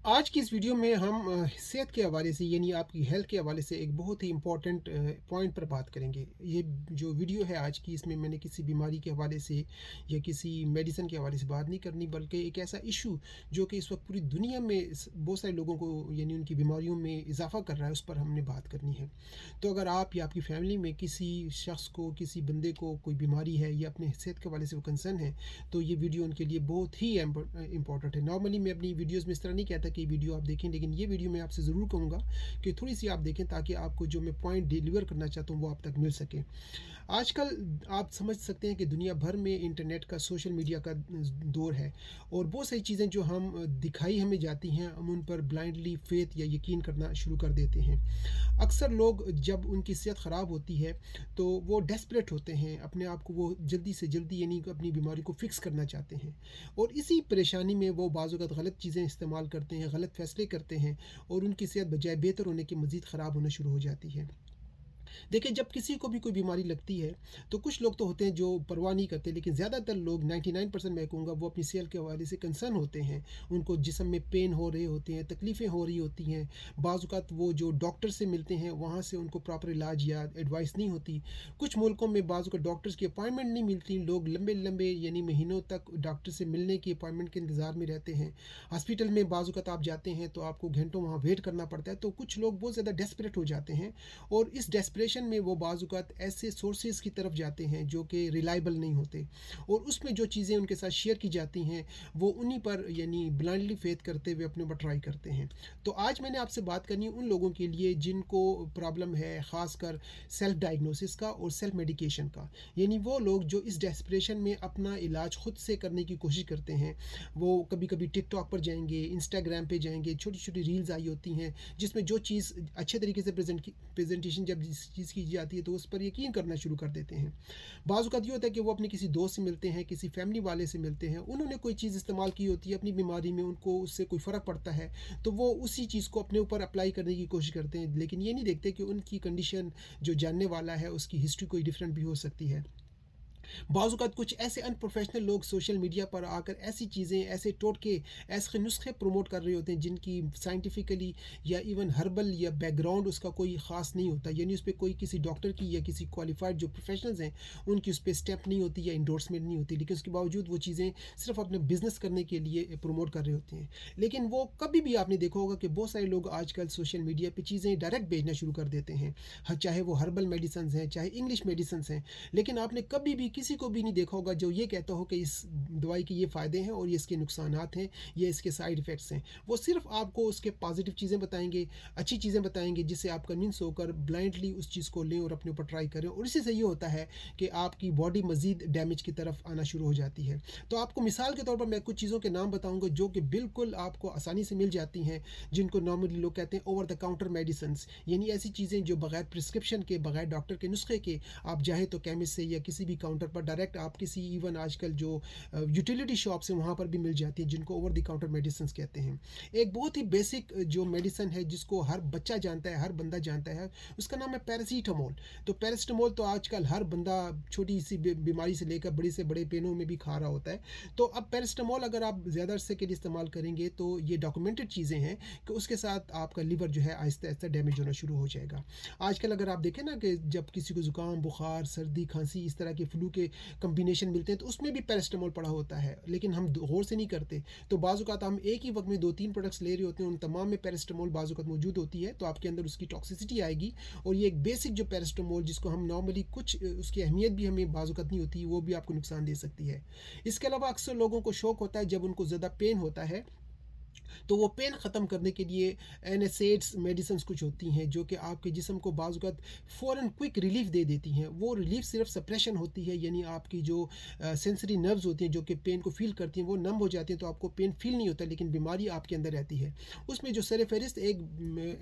आज की इस वीडियो में हम सेहत के हवाले से यानी आपकी हेल्थ के हवाले से एक बहुत ही इम्पोर्टेंट पॉइंट पर बात करेंगे। ये जो वीडियो है आज की, इसमें मैंने किसी बीमारी के हवाले से या किसी मेडिसिन के हवाले से बात नहीं करनी, बल्कि एक ऐसा इशू जो कि इस वक्त पूरी दुनिया में बहुत सारे लोगों को यानी उनकी बीमारियों में इजाफा कर रहा है, उस पर हमने बात करनी है। तो अगर आप या आपकी फैमिली में किसी शख्स को, किसी बंदे को कोई बीमारी है या अपने सेहत के हवाले से वो कंसर्न है, तो ये वीडियो उनके लिए बहुत ही इंपॉर्टेंट है। नॉर्मली मैं अपनी वीडियोस में इस तरह नहीं कहता कि वीडियो आप देखें, लेकिन ये वीडियो मैं आपसे ज़रूर कहूँगा कि थोड़ी सी आप देखें, ताकि आपको जो मैं पॉइंट डिलीवर करना चाहता हूँ वो आप तक मिल सके। आजकल आप समझ सकते हैं कि दुनिया भर में इंटरनेट का, सोशल मीडिया का दौर है, और बहुत सारी चीज़ें जो हम दिखाई हमें जाती हैं, हम उन पर ब्लाइंडली फेथ या यकीन करना शुरू कर देते हैं। अक्सर लोग जब उनकी सेहत ख़राब होती है तो वो डेस्परेट होते हैं, अपने आप को वो जल्दी से जल्दी यानी अपनी बीमारी को फ़िक्स करना चाहते हैं, और इसी परेशानी में वो बाज़ औक़ात गलत चीज़ें इस्तेमाल करते हैं, गलत फ़ैसले करते हैं, और उनकी सेहत बजाय बेहतर होने के मज़ीद ख़राब होना शुरू हो जाती है। देखिए, जब किसी को भी कोई बीमारी लगती है तो कुछ लोग तो होते हैं जो परवाह नहीं करते, लेकिन ज़्यादातर लोग 99% मैं कहूँगा वो अपनी सेहत के हवाले से कंसर्न होते हैं। उनको जिस्म में पेन हो रहे होते हैं, तकलीफ़ें हो रही होती हैं। बाज़ औक़ात वो जो डॉक्टर से मिलते हैं वहाँ से उनको प्रॉपर इलाज या एडवाइस नहीं होती। कुछ मुल्कों में बाज़ औक़ात डॉक्टर्स की अपॉइंटमेंट नहीं मिलती, लोग लंबे लंबे यानी महीनों तक डॉक्टर से मिलने की अपॉइंटमेंट के इंतज़ार में रहते हैं। हॉस्पिटल में बाज़ औक़ात आप जाते हैं तो आपको घंटों वहाँ वेट करना पड़ता है। तो कुछ लोग बहुत ज़्यादा डेस्परेट हो जाते हैं, और इस डेस्परेशन में वो बाज़ औक़ात ऐसे सोर्सेज़ की तरफ जाते हैं जो कि रिलायबल नहीं होते, और उसमें जो चीज़ें उनके साथ शेयर की जाती हैं वो उन्हीं पर यानी ब्लाइंडली फेथ करते हुए अपने ऊपर ट्राई करते हैं। तो आज मैंने आपसे बात करनी है उन लोगों के लिए जिनको प्रॉब्लम है, ख़ासकर सेल्फ डायग्नोसिस का और सेल्फ मेडिकेशन का। यानी वो लोग जो इस डेस्परेशन में अपना इलाज खुद से करने की कोशिश करते हैं। वो कभी कभी टिकटॉक पर जाएंगे, इंस्टाग्राम पे जाएंगे, छोटी छोटी रील्स आई होती हैं जिसमें जो चीज़ अच्छे तरीके से प्रेजेंटेशन जब जिस चीज़ की जाती है तो उस पर यकीन करना शुरू कर देते हैं। बाज़ औक़ात ये होता है कि वो अपने किसी दोस्त से मिलते हैं, किसी फैमिली वाले से मिलते हैं, उन्होंने कोई चीज़ इस्तेमाल की होती है अपनी बीमारी में, उनको उससे कोई फ़र्क पड़ता है, तो वो उसी चीज़ को अपने ऊपर अप्लाई करने की कोशिश करते हैं, लेकिन ये नहीं देखते कि उनकी कंडीशन, जो जानने वाला है उसकी हिस्ट्री कोई डिफरेंट भी हो सकती है। बाज़ औक़ात कुछ ऐसे अनप्रोफेशनल लोग सोशल मीडिया पर आकर ऐसी चीज़ें, ऐसे टोटके, ऐसे नुस्खे प्रमोट कर रहे होते हैं जिनकी साइंटिफिकली या इवन हर्बल या बैकग्राउंड उसका कोई ख़ास नहीं होता, यानी उस पे कोई किसी डॉक्टर की या किसी क्वालिफाइड जो प्रोफेशनल्स हैं उनकी उस पे स्टेप नहीं होती या इंडोर्समेंट नहीं होती, लेकिन उसके बावजूद वो चीज़ें सिर्फ अपने बिजनेस करने के लिए प्रमोट कर रहे होते हैं। लेकिन वो कभी भी आपने देखा होगा कि बहुत सारे लोग आजकल सोशल मीडिया पे चीज़ें डायरेक्ट भेजना शुरू कर देते हैं, चाहे वो हर्बल मेडिसिन हैं, चाहे इंग्लिश मेडिसिन हैं, लेकिन आपने कभी भी किसी को भी नहीं देखा होगा जो ये कहता हो कि इस दवाई के ये फ़ायदे हैं और ये इसके नुकसानात हैं, ये इसके साइड इफ़ेक्ट्स हैं। वो सिर्फ़ आपको उसके पॉज़िटिव चीज़ें बताएँगे, अच्छी चीज़ें बताएँगे, जिससे आप कन्विंस होकर ब्लाइंडली उस चीज़ को लें और अपने ऊपर ट्राई करें, और इसी से ये होता है कि आपकी बॉडी मज़ीद डैमेज की तरफ आना शुरू हो जाती है। तो आपको मिसाल के तौर पर मैं कुछ चीज़ों के नाम बताऊँगा जो कि बिल्कुल आपको आसानी से मिल जाती हैं, जिनको नॉर्मली लोग कहते हैं ओवर द काउंटर मेडिसिन्स, यानी ऐसी चीज़ें जो बगैर प्रिस्क्रिप्शन के, बगैर डॉक्टर के नुस्खे के आप चाहे तो केमिस्ट से या किसी भी काउंटर पर डायरेक्ट आप किसी इवन आजकल जो यूटिलिटी शॉप्स हैं वहाँ पर भी मिल जाती हैं, जिनको ओवर द काउंटर मेडिसिन्स कहते हैं। एक बहुत ही बेसिक जो मेडिसिन है जिसको हर बच्चा जानता है, हर बंदा जानता है, उसका नाम है पैरासीटामोल। तो पैरासीटामोल तो आजकल हर बंदा छोटी सी बीमारी से लेकर बड़ी से बड़े पेनों में भी खा रहा होता है। तो अब पैरासीटामोल अगर आप ज़्यादा अरसे के लिए इस्तेमाल करेंगे तो ये डॉक्यूमेंटेड चीज़ें हैं कि उसके साथ आपका लिवर जो है आहिस्ता आहिस्ता डैमेज होना शुरू हो जाएगा। आजकल अगर आप देखें ना कि जब किसी को ज़ुकाम, बुखार, सर्दी, खांसी, इस तरह के फ्लू के कम्बिनेशन मिलते हैं तो उसमें भी पैरासिटामोल पड़ा होता है, लेकिन हम गौर से नहीं करते। तो बाज़ औक़ात हम एक ही वक्त में 2-3 प्रोडक्ट्स ले रहे होते हैं, उन तमाम में पैरासिटामोल बाज़ औक़ात मौजूद होती है, तो आपके अंदर उसकी टॉक्सिसिटी आएगी, और ये एक बेसिक जो पैरासिटामोल जिसको हम नॉर्मली कुछ उसकी अहमियत भी हमें बाज़ औक़ात नहीं होती, वो भी आपको नुकसान दे सकती है। इसके अलावा अक्सर लोगों को शौक होता है जब उनको ज़्यादा पेन होता है, तो वो पेन ख़त्म करने के लिए एनएसएड्स मेडिसिन्स कुछ होती हैं जो कि आपके जिस्म को बाज़ औक़ात फ़ौरन क्विक रिलीफ़ दे देती हैं। वो रिलीफ़ सिर्फ सप्रेशन होती है, यानी आपकी जो सेंसरी नर्व्स होती हैं जो कि पेन को फ़ील करती हैं वो नम हो जाती हैं, तो आपको पेन फ़ील नहीं होता, लेकिन बीमारी आपके अंदर रहती है। उसमें जो सरफ़हरिस्त एक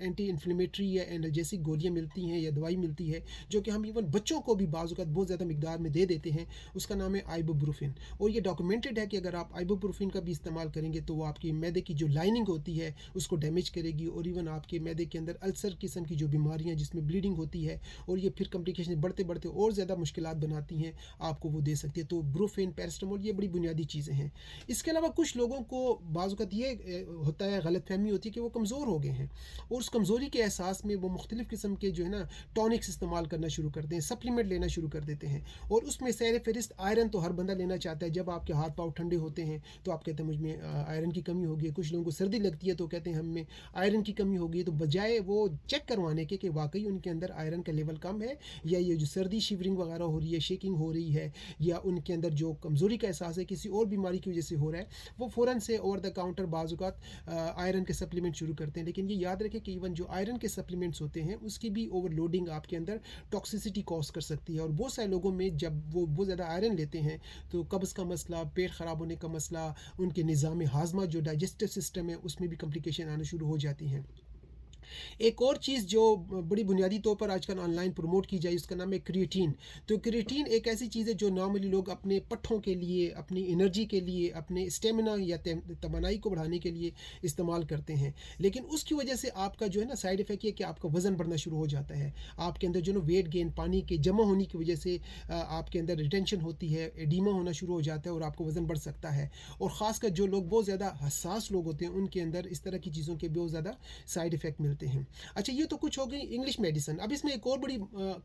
एंटी इन्फ्लेमेटरी या एनाल्जेसिक गोलियाँ मिलती हैं या दवाई मिलती है जो कि हम इवन बच्चों को भी बाज़ औक़ात बहुत ज़्यादा मिक़दार में दे देते हैं, उसका नाम है आइबुप्रोफेन, और ये डॉक्यूमेंटेड है कि अगर आप आइबुप्रोफेन का भी इस्तेमाल करेंगे तो वो आपकी मैदे की जो लाइनिंग होती है उसको डैमेज करेगी, और इवन आपके मैदे के अंदर अल्सर किस्म की जो बीमारियाँ जिसमें ब्लीडिंग होती है और ये फिर कॉम्प्लिकेशन बढ़ते बढ़ते और ज़्यादा मुश्किलात बनाती हैं, आपको वो दे सकती है। तो ब्रूफेन, पैरास्टामोल, ये बड़ी बुनियादी चीज़ें हैं। इसके अलावा कुछ लोगों को बाज़ वक़्त ये होता है, गलतफ़हमी होती है कि वो कमज़ोर हो गए हैं, और उस कमज़ोरी के एहसास में वो मुख्तलिफ़ किस्म के जो है ना टॉनिक्स इस्तेमाल करना शुरू करते हैं, सप्लीमेंट लेना शुरू कर देते हैं, और उसमें सैर फ़हरिस्त आयरन तो हर बंदा लेना चाहता है। जब आपके हाथ पाँव ठंडे होते हैं तो आप कहते हैं मुझ में आयरन की कमी होगी। कुछ लोगों को सर्दी लगती है तो कहते हैं हमें आयरन की कमी होगी। तो बजाय वो चेक करवाने के कि वाकई उनके अंदर आयरन का लेवल कम है, या ये जो सर्दी शिवरिंग वगैरह हो रही है, शेकिंग हो रही है, या उनके अंदर जो कमज़ोरी का एहसास है किसी और बीमारी की वजह से हो रहा है, वो फ़ौरन से ओवर द काउंटर बाज़ात आयरन के सप्लीमेंट शुरू करते हैं। लेकिन ये याद रखें कि इवन जो आयरन के सप्लीमेंट्स होते हैं उसकी भी ओवरलोडिंग आपके अंदर टॉक्सिसिटी कॉज कर सकती है, और बहुत सारे लोगों में जब वो बहुत ज़्यादा आयरन लेते हैं तो कब्ज़ का मसला, पेट ख़राब होने का मसला, उनके निज़ाम हाज़मा जो डाइजेस्टिव सिस्टम है उसमें भी कम्प्लिकेशन आना शुरू हो जाती हैं। एक और चीज़ जो बड़ी बुनियादी तौर पर आजकल ऑनलाइन प्रमोट की जाए उसका नाम है क्रिएटिन। तो क्रिएटिन एक ऐसी चीज़ है जो नॉर्मली लोग अपने पट्ठों के लिए, अपनी एनर्जी के लिए, अपने स्टेमिना या तवानाई को बढ़ाने के लिए इस्तेमाल करते हैं, लेकिन उसकी वजह से आपका जो है ना साइड इफ़ेक्ट ये कि आपका वज़न बढ़ना शुरू हो जाता है। आपके अंदर जो ना वेट गेन, पानी के जमा होने की वजह से आपके अंदर रिटेंशन होती है, एडीमा होना शुरू हो जाता है और आपको वज़न बढ़ सकता है। और ख़ासकर जो लोग बहुत ज़्यादा हसास लोग होते हैं उनके अंदर इस तरह की चीज़ों के बहुत ज़्यादा साइड इफ़ेक्ट मिलते हैं। अच्छा, ये तो कुछ हो गई इंग्लिश मेडिसिन। अब इसमें एक और बड़ी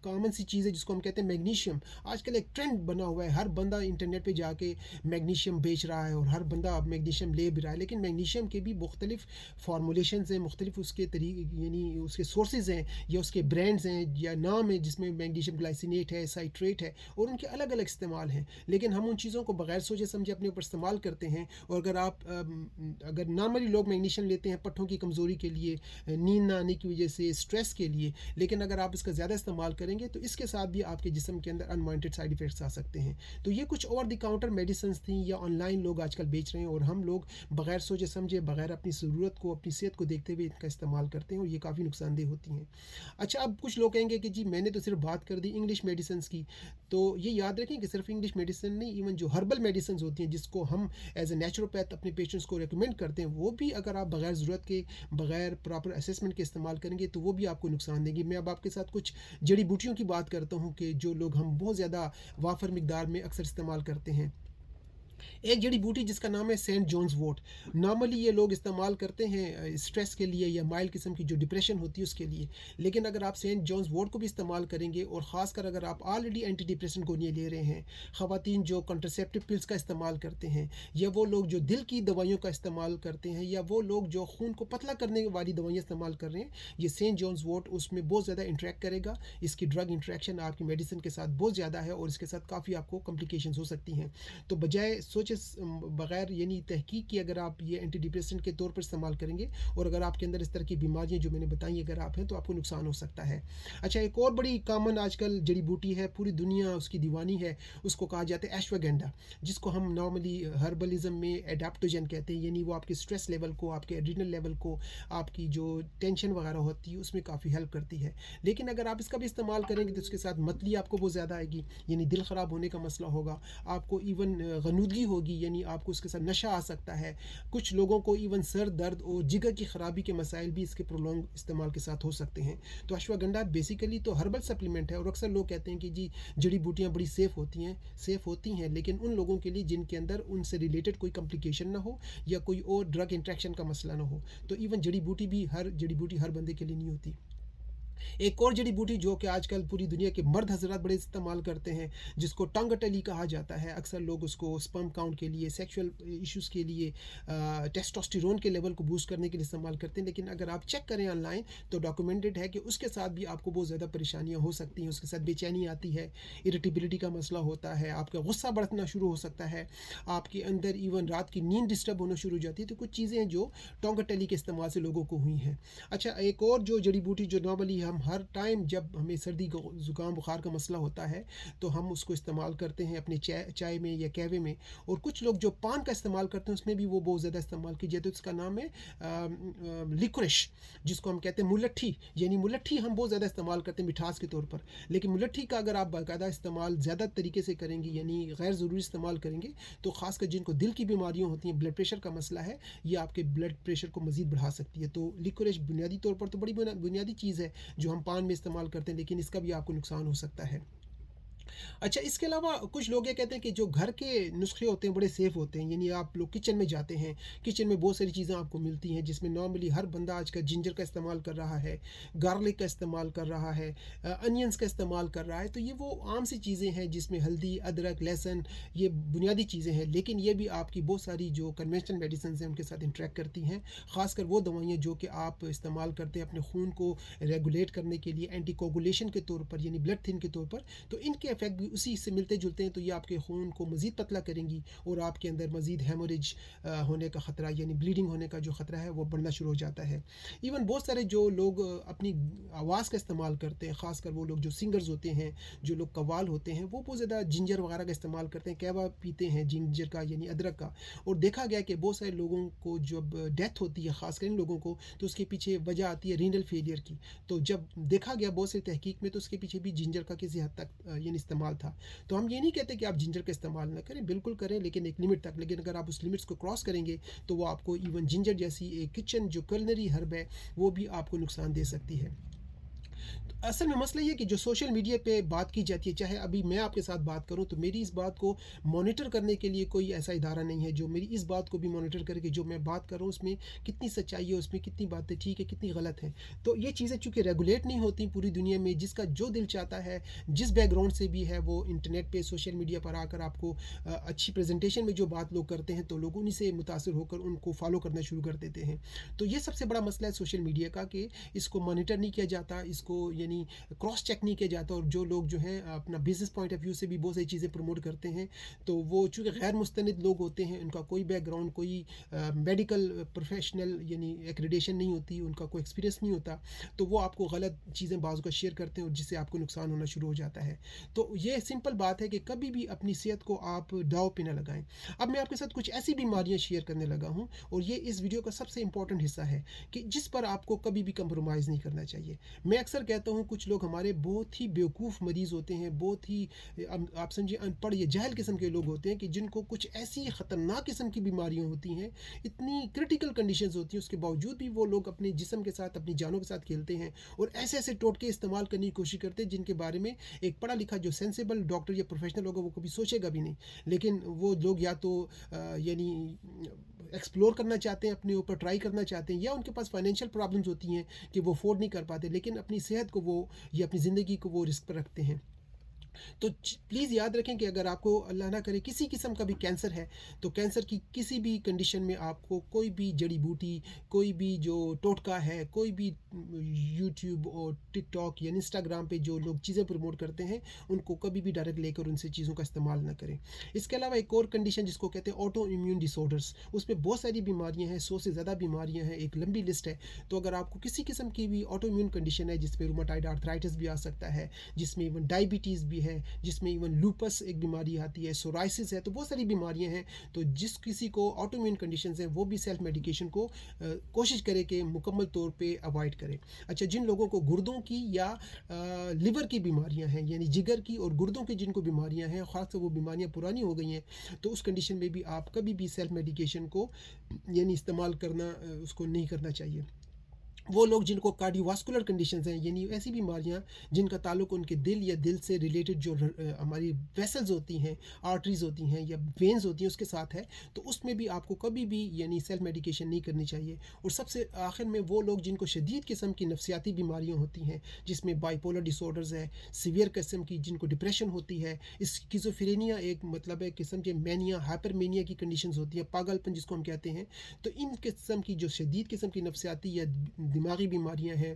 कॉमन सी चीज़ है जिसको हम कहते हैं मैग्नीशियम। आजकल एक ट्रेंड बना हुआ है, हर बंदा इंटरनेट पे जाके मैग्नीशियम बेच रहा है और हर बंदा अब मैग्नीशियम ले भी रहा है। लेकिन मैग्नीशियम के भी मुख्तलिफ फार्मूलेशंस हैं, मुख्तलिफ उसके तरीके यानी उसके सोर्सेज हैं या उसके ब्रांड्स हैं या नाम है, जिसमें मैग्नीशियम ग्लाइसिनेट है, साइट्रेट है, और उनके अलग अलग इस्तेमाल हैं। लेकिन हम उन चीज़ों को बगैर सोचे समझे अपने ऊपर इस्तेमाल करते हैं। और अगर नॉर्मली लोग मैग्नीशियम लेते हैं पट्ठों की कमज़ोरी के लिए, नींद ना आने की वजह से, स्ट्रेस के लिए, लेकिन अगर आप इसका ज़्यादा इस्तेमाल करेंगे तो इसके साथ भी आपके जिस्म के अंदर अनवांटेड साइड इफ़ेक्ट्स आ सकते हैं। तो ये कुछ ओवर द काउंटर मेडिसिन थी या ऑनलाइन लोग आजकल बेच रहे हैं, और हम लोग बगैर सोचे समझे, बगैर अपनी ज़रूरत को, अपनी सेहत को देखते हुए इनका इस्तेमाल करते हैं, और ये काफ़ी नुकसानदेह होती हैं। अच्छा, अब कुछ लोग कहेंगे कि जी मैंने तो सिर्फ बात कर दी इंग्लिश मेडिसिन की। तो ये याद रखें कि सिर्फ इंग्लिश मेडिसिन नहीं, इवन जो हर्बल मेडिसिन होती हैं जिसको हम एज ए नेचुरोपैथ अपने पेशेंट्स को रिकमेंड करते हैं, वो भी अगर आप बगैर ज़रूरत के, बगैर प्रॉपर असेसमेंट के इस्तेमाल करेंगे तो वो भी आपको नुकसान देंगी। मैं अब आपके साथ कुछ जड़ी बूटियों की बात करता हूँ कि जो लोग हम बहुत ज़्यादा वाफर मिकदार में अक्सर इस्तेमाल करते हैं। एक जड़ी बूटी जिसका नाम है सेंट जॉन्स वोट। नॉर्मली ये लोग इस्तेमाल करते हैं स्ट्रेस के लिए या माइल्ड किस्म की जो डिप्रेशन होती है उसके लिए। लेकिन अगर आप सेंट जॉन्स वोट को भी इस्तेमाल करेंगे, और ख़ासकर अगर आप ऑलरेडी एंटी डिप्रेशन गोलियाँ ले रहे हैं, ख़वातीन जो कंट्रासेप्टिव पिल्स का इस्तेमाल करते हैं, या वो लोग जो दिल की दवाइयों का इस्तेमाल करते हैं, या वो लोग जो खून को पतला करने वाली दवाइयाँ इस्तेमाल कर रहे हैं, ये सेंट जॉन्स वोट उसमें बहुत ज़्यादा इंटरेक्ट करेगा। इसकी ड्रग इंट्रैक्शन आपकी मेडिसिन के साथ बहुत ज़्यादा है, और इसके साथ काफ़ी आपको कॉम्प्लिकेशंस हो सकती हैं। तो बजाय सोचे बगैर यानी तहकीक की अगर आप ये एंटी डिप्रेसेंट के तौर पर इस्तेमाल करेंगे, और अगर आपके अंदर इस तरह की बीमारियां जो मैंने बताई अगर आप हैं, तो आपको नुकसान हो सकता है। अच्छा, एक और बड़ी कॉमन आजकल जड़ी बूटी है, पूरी दुनिया उसकी दीवानी है, उसको कहा जाता है एश्वागेंडा, जिसको हम नॉर्मली हर्बलिज्म में एडाप्टोजन कहते हैं। यानी वो आपके स्ट्रेस लेवल को, आपके एड्रिनल लेवल को, आपकी जो टेंशन वगैरह होती है उसमें काफ़ी हेल्प करती है। लेकिन अगर आप इसका भी इस्तेमाल करेंगे तो उसके साथ मतली आपको बहुत ज़्यादा आएगी, यानी दिल ख़राब होने का मसला होगा, आपको इवन गनूदगी होगी, यानी आपको उसके साथ नशा आ सकता है। कुछ लोगों को इवन सर दर्द और जिगर की ख़राबी के मसाइल भी इसके प्रोलॉन्ग इस्तेमाल के साथ हो सकते हैं। तो अश्वगंधा बेसिकली तो हर्बल सप्लीमेंट है, और अक्सर लोग कहते हैं कि जी जड़ी बूटियाँ बड़ी सेफ़ होती हैं, लेकिन उन लोगों के लिए जिनके अंदर उनसे रिलेटेड कोई कम्प्लिकेशन ना हो या कोई और ड्रग इंट्रैक्शन का मसला ना हो। तो इवन जड़ी बूटी हर बंदे के लिए नहीं होती। एक और जड़ी बूटी जो कि आजकल पूरी दुनिया के मर्द हजरात बड़े इस्तेमाल करते हैं, जिसको टंगटली कहा जाता है। अक्सर लोग उसको स्पर्म काउंट के लिए, सेक्सुअल इश्यूज़ के लिए, टेस्टोस्टेरोन के लेवल को बूस्ट करने के लिए इस्तेमाल करते हैं। लेकिन अगर आप चेक करें ऑनलाइन तो डॉक्यूमेंटेड है कि उसके साथ भी आपको बहुत ज़्यादा परेशानियाँ हो सकती हैं। उसके साथ बेचैनी आती है, इरिटेबिलिटी का मसला होता है, आपका गुस्सा बढ़ना शुरू हो सकता है, आपके अंदर इवन रात की नींद डिस्टर्ब होना शुरू हो जाती है। तो कुछ चीज़ें हैं जो टंगटली के इस्तेमाल से लोगों को हुई हैं। अच्छा, एक और जो जड़ी बूटी जो नॉर्मली ہم ہر ٹائم جب ہمیں سردی زکام بخار کا مسئلہ ہوتا ہے تو ہم اس کو استعمال کرتے ہیں اپنے چائے میں یا قہوے میں. اور کچھ لوگ جو پان کا استعمال کرتے ہیں اس میں بھی وہ بہت زیادہ استعمال کی جاتی ہے. اس کا نام ہے لیکورش, جس کو ہم کہتے ہیں ملٹھی. یعنی ملٹھی ہم بہت زیادہ استعمال کرتے ہیں مٹھاس کے طور پر, لیکن ملٹھی کا اگر آپ باقاعدہ استعمال زیادہ طریقے سے کریں گے, یعنی غیر ضروری استعمال کریں گے, تو خاص کر جن کو دل کی بیماریاں ہوتی ہیں, بلڈ پریشر کا مسئلہ ہے, یہ آپ کے بلڈ پریشر کو مزید بڑھا سکتی ہے. تو لیکورش بنیادی طور پر تو بڑی بنیادی چیز ہے جو ہم پان میں استعمال کرتے ہیں, لیکن اس کا بھی آپ کو نقصان ہو سکتا ہے. اچھا, اس کے علاوہ کچھ لوگ یہ کہتے ہیں کہ جو گھر کے نسخے ہوتے ہیں بڑے سیف ہوتے ہیں. یعنی آپ لوگ کچن میں جاتے ہیں, کچن میں بہت ساری چیزیں آپ کو ملتی ہیں جس میں نارملی ہر بندہ آج کل جنجر کا استعمال کر رہا ہے, گارلک کا استعمال کر رہا ہے, انینس کا استعمال کر رہا ہے. تو یہ وہ عام سی چیزیں ہیں جس میں ہلدی, ادرک, لہسن, یہ بنیادی چیزیں ہیں, لیکن یہ بھی آپ کی بہت ساری جو کنونشنل میڈیسنز ہیں ان کے ساتھ انٹریکٹ کرتی ہیں. خاص کر وہ دوائیاں جو کہ آپ استعمال کرتے ہیں اپنے خون کو ریگولیٹ کرنے کے لیے, اینٹی کوگولیشن کے طور پر, یعنی بلڈ تھن کے طور پر. تو ان کے افیکٹ بھی اسی سے ملتے جلتے ہیں. تو یہ آپ کے خون کو مزید پتلا کریں گی اور آپ کے اندر مزید ہیموریج ہونے کا خطرہ, یعنی بلیڈنگ ہونے کا جو خطرہ ہے وہ بڑھنا شروع ہو جاتا ہے. ایون بہت سارے جو لوگ اپنی آواز کا استعمال کرتے ہیں, خاص کر وہ لوگ جو سنگرز ہوتے ہیں, جو لوگ قوال ہوتے ہیں, وہ بہت زیادہ جنجر وغیرہ کا استعمال کرتے ہیں, قہوہ پیتے ہیں جنجر کا یعنی ادرک کا. اور دیکھا گیا کہ بہت سارے لوگوں کو جب ڈیتھ ہوتی ہے, خاص کر ان لوگوں کو, تو اس کے پیچھے وجہ آتی ہے رینل فیلئر کی. تو جب دیکھا گیا بہت سی تحقیق میں, تو اس کے پیچھے بھی جنجر کا کسی حد تک یعنی استعمال تھا. تو ہم یہ نہیں کہتے کہ آپ جنجر کا استعمال نہ کریں, بالکل کریں, لیکن ایک لمٹ تک. لیکن اگر آپ اس لمٹس کو کراس کریں گے تو وہ آپ کو ایون جنجر جیسی ایک کچن جو کلنری ہرب ہے وہ بھی آپ کو نقصان دے سکتی ہے. اصل میں مسئلہ یہ کہ جو سوشل میڈیا پہ بات کی جاتی ہے, چاہے ابھی میں آپ کے ساتھ بات کروں تو میری اس بات کو مانیٹر کرنے کے لیے کوئی ایسا ادارہ نہیں ہے جو میری اس بات کو بھی مانیٹر کرے کہ جو میں بات کر رہا ہوں اس میں کتنی سچائی ہے, اس میں کتنی باتیں ٹھیک ہے, کتنی غلط ہیں. تو یہ چیزیں چونکہ ریگولیٹ نہیں ہوتی پوری دنیا میں, جس کا جو دل چاہتا ہے, جس بیک گراؤنڈ سے بھی ہے, وہ انٹرنیٹ پہ سوشل میڈیا پر آ کر آپ کو اچھی پریزنٹیشن میں جو بات لوگ کرتے ہیں تو لوگ انہیں سے متاثر ہو کر ان کو فالو کرنا شروع کر دیتے ہیں. تو یہ سب سے بڑا مسئلہ ہے سوشل میڈیا کا کہ اس کو مانیٹر نہیں کیا جاتا, اس کو یعنی کراس چیک نہیں کیا جاتا. اور جو لوگ جو ہیں اپنا بزنس پوائنٹ آف ویو سے بھی بہت ساری چیزیں پروموٹ کرتے ہیں, تو وہ چونکہ غیر مستند لوگ ہوتے ہیں, ان کا کوئی بیک گراؤنڈ, کوئی میڈیکل پروفیشنل یعنی ایکریڈیشن نہیں ہوتی, ان کا کوئی ایکسپیرینس نہیں ہوتا, تو وہ آپ کو غلط چیزیں بعض کا شیئر کرتے ہیں اور جس سے آپ کو نقصان ہونا شروع ہو جاتا ہے. تو یہ سمپل بات ہے کہ کبھی بھی اپنی صحت کو آپ داؤ پہ نہ لگائیں. اب میں آپ کے ساتھ کچھ ایسی بیماریاں شیئر کرنے لگا ہوں, اور یہ اس ویڈیو کا سب سے امپورٹنٹ حصہ ہے کہ جس پر آپ کو کبھی بھی کمپرومائز نہیں کرنا چاہیے. میں اکثر کہتا ہوں کچھ لوگ ہمارے بہت ہی بیوقوف مریض ہوتے ہیں, بہت ہی آپ سمجھیں ان پڑھ یا جاہل قسم کے لوگ ہوتے ہیں کہ جن کو کچھ ایسی خطرناک قسم کی بیماریاں ہوتی ہیں, اتنی کرٹیکل کنڈیشنز ہوتی ہیں, اس کے باوجود بھی وہ لوگ اپنے جسم کے ساتھ, اپنی جانوں کے ساتھ کھیلتے ہیں اور ایسے ایسے ٹوٹکے استعمال کرنے کی کوشش کرتے ہیں جن کے بارے میں ایک پڑھا لکھا جو سینسیبل ڈاکٹر یا پروفیشنل ہوگا وہ کبھی سوچے گا بھی نہیں. لیکن وہ لوگ یا تو یعنی ایکسپلور کرنا چاہتے ہیں, اپنے اوپر ٹرائی کرنا چاہتے ہیں, یا ان کے پاس فائنینشیل پرابلمز ہوتی ہیں کہ وہ افورڈ نہیں کر پاتے, لیکن اپنی صحت کو وہ یا اپنی زندگی کو وہ رسک پر رکھتے ہیں. تو پلیز یاد رکھیں کہ اگر آپ کو اللہ نہ کرے کسی قسم کا بھی کینسر ہے, تو کینسر کی کسی بھی کنڈیشن میں آپ کو کوئی بھی جڑی بوٹی, کوئی بھی جو ٹوٹکا ہے, کوئی بھی یوٹیوب اور ٹک ٹاک یا انسٹاگرام پہ جو لوگ چیزیں پروموٹ کرتے ہیں, ان کو کبھی بھی ڈائریکٹ لے کر ان سے چیزوں کا استعمال نہ کریں. اس کے علاوہ ایک اور کنڈیشن جس کو کہتے ہیں آٹو امیون ڈس آرڈرس, اس میں بہت ساری بیماریاں ہیں, 100 سے زیادہ بیماریاں ہیں, ایک لمبی لسٹ ہے. تو اگر آپ کو کسی قسم کی بھی آٹو امیون کنڈیشن ہے, جس میں روماٹائڈ آرتھرائٹس بھی آ سکتا ہے, جس میں ایون ڈائبٹیز بھی ہے, جس میں ایون لوپس ایک بیماری آتی ہے, سورائسس ہے, تو بہت ساری بیماریاں ہیں. تو جس کسی کو آٹو امیون کنڈیشنز ہیں وہ بھی سیلف میڈیکیشن کو کوشش کرے کہ مکمل طور پہ اوائڈ کرے. اچھا, جن لوگوں کو گردوں کی یا لیور کی بیماریاں ہیں, یعنی جگر کی اور گردوں کی جن کو بیماریاں ہیں, خاص طور وہ بیماریاں پرانی ہو گئی ہیں, تو اس کنڈیشن میں بھی آپ کبھی بھی سیلف میڈیکیشن کو یعنی استعمال کرنا اس کو نہیں کرنا چاہیے. وہ لوگ جن کو کارڈیو واسکولر کنڈیشنز ہیں, یعنی ایسی بیماریاں جن کا تعلق ان کے دل یا دل سے ریلیٹڈ جو ہماری ویسلز ہوتی ہیں, آرٹریز ہوتی ہیں یا وینز ہوتی ہیں اس کے ساتھ ہے, تو اس میں بھی آپ کو کبھی بھی یعنی سیلف میڈیکیشن نہیں کرنی چاہیے. اور سب سے آخر میں وہ لوگ جن کو شدید قسم کی نفسیاتی بیماریاں ہوتی ہیں, جس میں بائی پولر ڈس آرڈرز ہے, سیویئر قسم کی جن کو ڈپریشن ہوتی ہے, اسکیزوفرینیا ایک مطلب ہے قسم کے مینیا, ہائپر مینیا کی کنڈیشنز ہوتی ہیں, پاگل پن جس کو ہم کہتے ہیں. تو ان قسم کی جو شدید قسم کی نفسیاتی یا دماغی بیماریاں ہیں،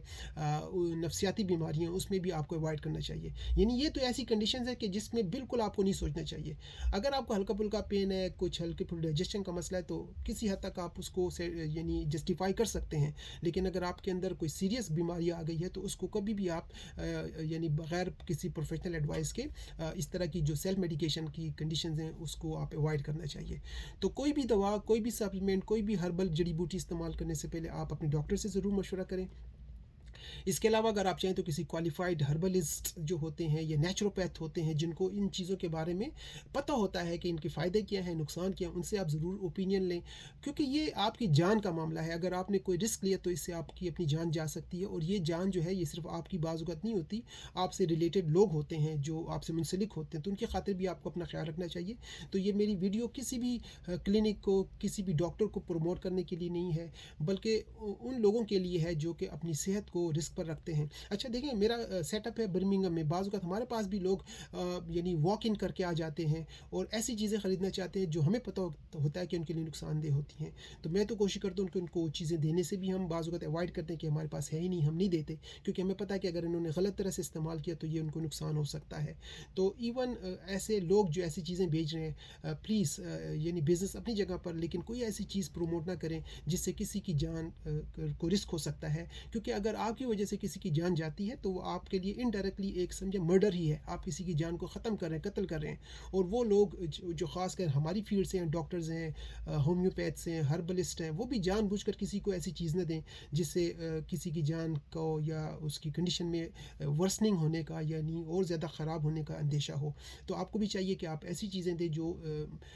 نفسیاتی بیماریاں، اس میں بھی آپ کو اوائڈ کرنا چاہیے. یعنی یہ تو ایسی کنڈیشنز ہے کہ جس میں بالکل آپ کو نہیں سوچنا چاہیے. اگر آپ کو ہلکا پھلکا پین ہے، کچھ ہلکے پھلکے ڈائجیشن کا مسئلہ ہے، تو کسی حد تک آپ اس کو یعنی جسٹیفائی کر سکتے ہیں. لیکن اگر آپ کے اندر کوئی سیریس بیماری آ گئی ہے تو اس کو کبھی بھی آپ یعنی بغیر کسی پروفیشنل ایڈوائس کے اس طرح کی جو سیلف میڈیکیشن کی کنڈیشنز ہیں اس کو آپ اوائڈ کرنا چاہیے. تو کوئی بھی دوا، کوئی بھی سپلیمنٹ، کوئی بھی ہربل جڑی بوٹی استعمال کرنے سے پہلے آپ اپنے ڈاکٹر سے ضرور مشورہ کریں. اس کے علاوہ اگر آپ چاہیں تو کسی کوالیفائڈ ہربلسٹ جو ہوتے ہیں یا نیچروپیتھ ہوتے ہیں جن کو ان چیزوں کے بارے میں پتہ ہوتا ہے کہ ان کے فائدے کیا ہیں، نقصان کیا ہیں، ان سے آپ ضرور اوپینین لیں، کیونکہ یہ آپ کی جان کا معاملہ ہے. اگر آپ نے کوئی رسک لیا تو اس سے آپ کی اپنی جان جا سکتی ہے، اور یہ جان جو ہے یہ صرف آپ کی بعض اوقات نہیں ہوتی، آپ سے ریلیٹڈ لوگ ہوتے ہیں جو آپ سے منسلک ہوتے ہیں، تو ان کی خاطر بھی آپ کو اپنا خیال رکھنا چاہیے. تو یہ میری ویڈیو کسی بھی کلینک کو، کسی بھی ڈاکٹر کو پروموٹ کرنے کے لیے نہیں ہے، بلکہ ان لوگوں کے لیے ہے جو کہ اپنی صحت کو رسک پر رکھتے ہیں. اچھا دیکھیں، میرا سیٹ اپ ہے برمنگھم میں. بعض اوقات ہمارے پاس بھی لوگ یعنی واک ان کر کے آ جاتے ہیں اور ایسی چیزیں خریدنا چاہتے ہیں جو ہمیں پتہ ہوتا ہے کہ ان کے لیے نقصان دہ ہوتی ہیں. تو میں تو کوشش کرتا ہوں کہ ان کو چیزیں دینے سے بھی ہم بعض اوقات اوائڈ کرتے ہیں کہ ہمارے پاس ہے ہی نہیں، ہم نہیں دیتے، کیونکہ ہمیں پتہ ہے کہ اگر انہوں نے غلط طرح سے استعمال کیا تو یہ ان کو نقصان ہو سکتا ہے. تو ایون ایسے لوگ جو ایسی چیزیں بیچ رہے ہیں، پلیز یعنی بزنس اپنی جگہ پر، لیکن کوئی ایسی چیز پروموٹ نہ کریں جس سے کسی کی جان کو رسک ہو سکتا ہے. کیونکہ اگر آپ کی وجہ سے کسی کی جان جاتی ہے تو وہ آپ کے لیے انڈائریکٹلی ایک سمجھے مرڈر ہی ہے. آپ کسی کی جان کو ختم کر رہے ہیں، قتل کر رہے ہیں. اور وہ لوگ جو خاص کر ہماری فیلڈ سے ہیں، ڈاکٹرز ہیں، ہومیوپیتھس ہیں، ہربلسٹ ہیں، وہ بھی جان بوجھ کر کسی کو ایسی چیز نہ دیں جس سے کسی کی جان کو یا اس کی کنڈیشن میں ورسننگ ہونے کا یعنی اور زیادہ خراب ہونے کا اندیشہ ہو. تو آپ کو بھی چاہیے کہ آپ ایسی چیزیں دیں جو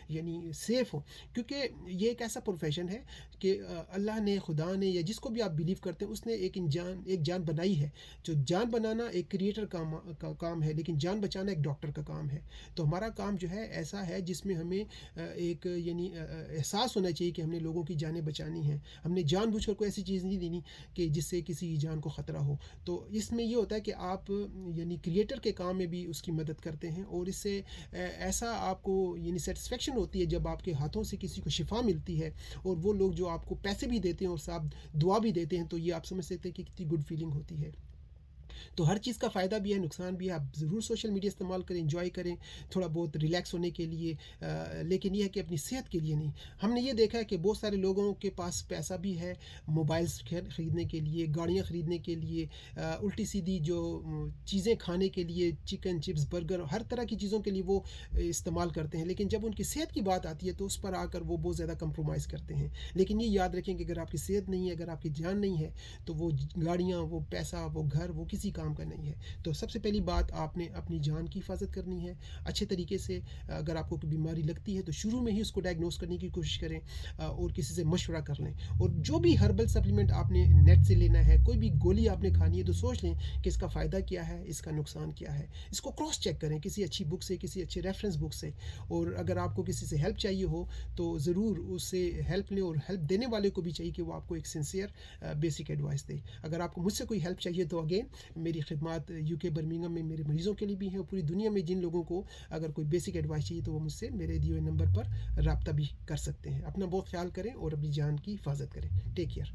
یعنی سیف ہوں، کیونکہ یہ ایک ایسا پروفیشن ہے کہ اللہ نے، خدا نے، یا جس کو بھی آپ بلیو کرتے ہیں، اس نے ایک جان بنائی ہے. جو جان بنانا ایک کریٹر کا کام ہے، لیکن جان بچانا ایک ڈاکٹر کا کام ہے. تو ہمارا کام جو ہے ایسا ہے جس میں ہمیں ایک یعنی احساس ہونا چاہیے کہ ہم نے لوگوں کی جانیں بچانی ہیں. ہم نے جان بوجھ کر کوئی ایسی چیز نہیں دینی کہ جس سے کسی کی جان کو خطرہ ہو. تو اس میں یہ ہوتا ہے کہ آپ یعنی کریٹر کے کام میں بھی اس کی مدد کرتے ہیں، اور اس سے ایسا آپ کو یعنی سیٹسفیکشن ہوتی ہے جب آپ کے ہاتھوں سے کسی کو شفا ملتی ہے. اور وہ لوگ جو آپ کو پیسے بھی دیتے ہیں اور صاحب دعا بھی دیتے ہیں، تو یہ آپ سمجھ سکتے ہیں کہ کتنی گڈ فیلنگ ہوتی ہے. تو ہر چیز کا فائدہ بھی ہے، نقصان بھی ہے. آپ ضرور سوشل میڈیا استعمال کریں، انجوائے کریں تھوڑا بہت ریلیکس ہونے کے لیے، لیکن یہ ہے کہ اپنی صحت کے لیے نہیں. ہم نے یہ دیکھا ہے کہ بہت سارے لوگوں کے پاس پیسہ بھی ہے موبائلس خریدنے کے لیے، گاڑیاں خریدنے کے لیے، الٹی سیدھی جو چیزیں کھانے کے لیے، چکن چپس، برگر، ہر طرح کی چیزوں کے لیے وہ استعمال کرتے ہیں. لیکن جب ان کی صحت کی بات آتی ہے تو اس پر آ کر وہ بہت زیادہ کمپرومائز کرتے ہیں. لیکن یہ یاد رکھیں کہ اگر آپ کی صحت نہیں ہے، اگر آپ کی جان نہیں ہے، تو وہ گاڑیاں، وہ پیسہ، وہ گھر، وہ کسی کام کا نہیں ہے. تو سب سے پہلی بات، آپ نے اپنی جان کی حفاظت کرنی ہے اچھے طریقے سے. اگر آپ کو کوئی بیماری لگتی ہے تو شروع میں ہی اس کو ڈائگنوز کرنے کی کوشش کریں، اور کسی سے مشورہ کر لیں. اور جو بھی ہربل سپلیمنٹ آپ نے نیٹ سے لینا ہے، کوئی بھی گولی آپ نے کھانی ہے، تو سوچ لیں کہ اس کا فائدہ کیا ہے، اس کا نقصان کیا ہے. اس کو کراس چیک کریں کسی اچھی بک سے، کسی اچھے ریفرنس بک سے. اور اگر آپ کو کسی سے ہیلپ چاہیے ہو تو ضرور اس سے ہیلپ لیں، اور ہیلپ دینے والے کو بھی چاہیے کہ وہ آپ کو ایک سنسیئر بیسک ایڈوائس دے. اگر آپ کو مجھ سے کوئی ہیلپ چاہیے تو اگین میری خدمات یو کے برمنگھم میں میرے مریضوں کے لیے بھی ہیں، اور پوری دنیا میں جن لوگوں کو اگر کوئی بیسک ایڈوائس چاہیے تو وہ مجھ سے میرے دیے ہوئے نمبر پر رابطہ بھی کر سکتے ہیں. اپنا بہت خیال کریں اور اپنی جان کی حفاظت کریں. Take care.